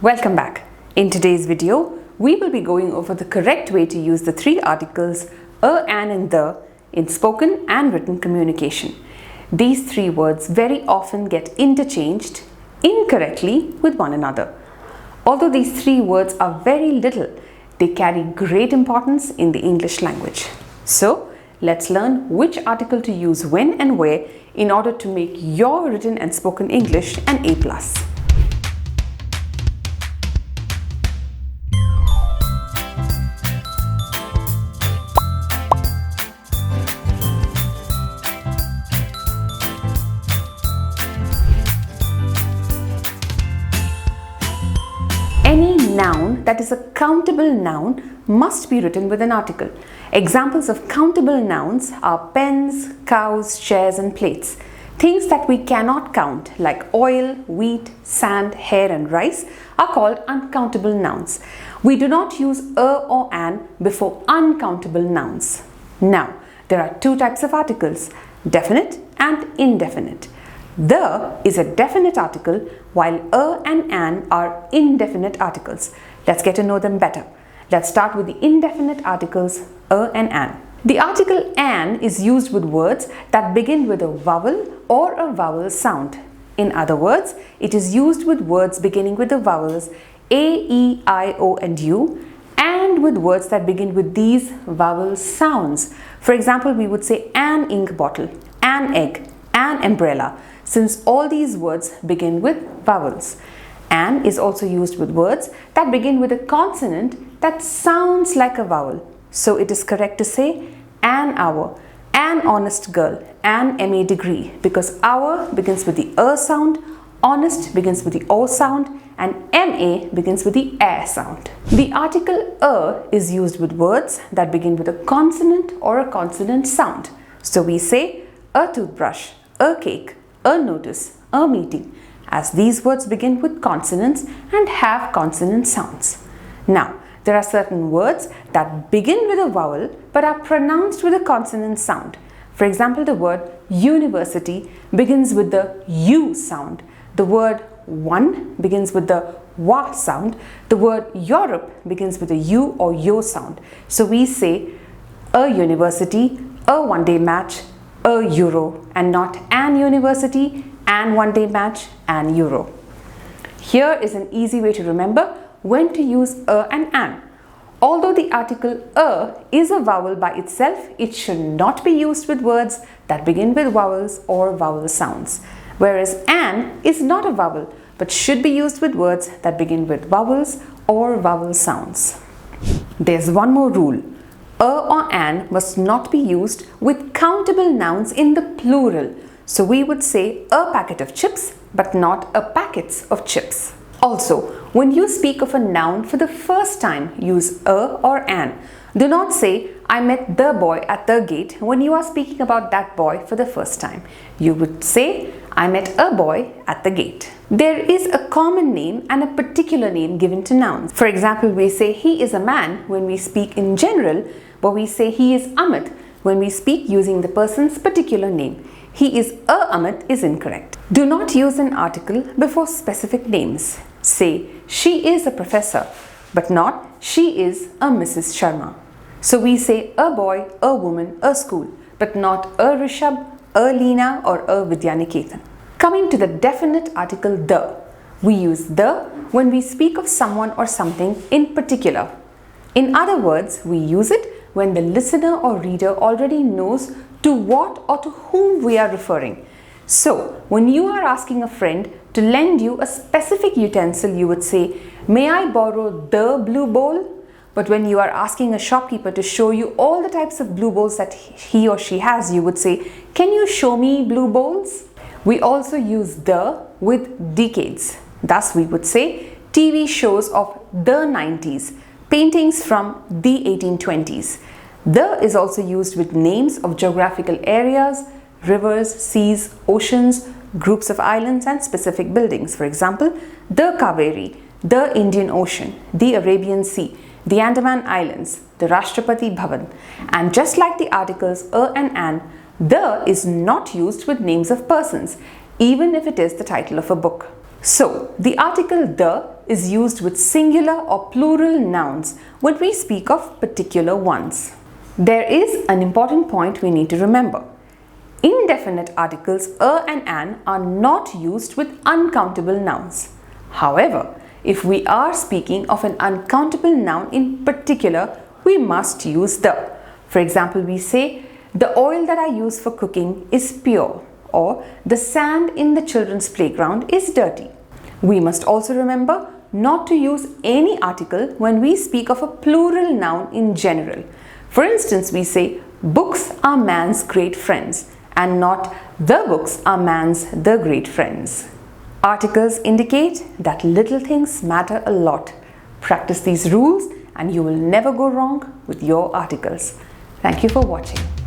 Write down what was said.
Welcome back. In today's video, we will be going over the correct way to use the three articles a, an and the in spoken and written communication. These three words very often get interchanged incorrectly with one another. Although these three words are very little, they carry great importance in the English language. So, let's learn which article to use when and where in order to make your written and spoken English an A+. Any noun that is a countable noun must be written with an article. Examples of countable nouns are pens, cows, chairs and plates. Things that we cannot count like oil, wheat, sand, hair and rice are called uncountable nouns. We do not use a or an before uncountable nouns. Now, there are two types of articles, definite and indefinite. The is a definite article while a and an are indefinite articles. Let's get to know them better. Let's start with the indefinite articles a and an. The article an is used with words that begin with a vowel or a vowel sound. In other words, it is used with words beginning with the vowels a, e, I, o and u and with words that begin with these vowel sounds. For example, we would say an ink bottle, an egg, an umbrella, since all these words begin with vowels. An is also used with words that begin with a consonant that sounds like a vowel. So it is correct to say an hour, an honest girl, an MA degree, because hour begins with the sound, honest begins with the o sound, and MA begins with the air sound. The article a is used with words that begin with a consonant or a consonant sound. So we say a toothbrush, a cake, a notice, a meeting, as these words begin with consonants and have consonant sounds. Now, there are certain words that begin with a vowel but are pronounced with a consonant sound. For example, the word university begins with the U sound. The word one begins with the wa sound. The word Europe begins with a U or yo sound. So we say a university, a one-day match, a euro, and not an university, an one-day match, an euro. Here is an easy way to remember when to use a and an. Although the article a is a vowel by itself, it should not be used with words that begin with vowels or vowel sounds. Whereas an is not a vowel but should be used with words that begin with vowels or vowel sounds. There's one more rule. A or an must not be used with countable nouns in the plural. So we would say a packet of chips but not a packets of chips. Also, when you speak of a noun for the first time, use a or an. Do not say I met the boy at the gate when you are speaking about that boy for the first time. You would say I met a boy at the gate. There is a common name and a particular name given to nouns. For example, we say he is a man when we speak in general, but we say he is Amit when we speak using the person's particular name. He is a Amit is incorrect. Do not use an article before specific names. Say she is a professor, but not she is a Mrs. Sharma. So we say a boy, a woman, a school, but not a Rishabh, a Leena or a Vidyanikethan. Coming to the definite article the. We use the when we speak of someone or something in particular. In other words, we use it when the listener or reader already knows to what or to whom we are referring. So, when you are asking a friend to lend you a specific utensil, you would say, may I borrow the blue bowl? But when you are asking a shopkeeper to show you all the types of blue bowls that he or she has, you would say, can you show me blue bowls? We also use the with decades. Thus, we would say TV shows of the 90s, paintings from the 1820s. The is also used with names of geographical areas, rivers, seas, oceans, groups of islands and specific buildings. For example, the Kaveri, the Indian Ocean, the Arabian Sea, the Andaman Islands, the Rashtrapati Bhavan. And just like the articles a and an, the is not used with names of persons, even if it is the title of a book. So, the article the is used with singular or plural nouns when we speak of particular ones. There is an important point we need to remember. Indefinite articles a and an are not used with uncountable nouns. However, if we are speaking of an uncountable noun in particular, we must use the. For example, we say, the oil that I use for cooking is pure, or the sand in the children's playground is dirty. We must also remember not to use any article when we speak of a plural noun in general. For instance, we say, books are man's great friends, and not the books are man's the great friends. Articles indicate that little things matter a lot. Practice these rules and you will never go wrong with your articles. Thank you for watching.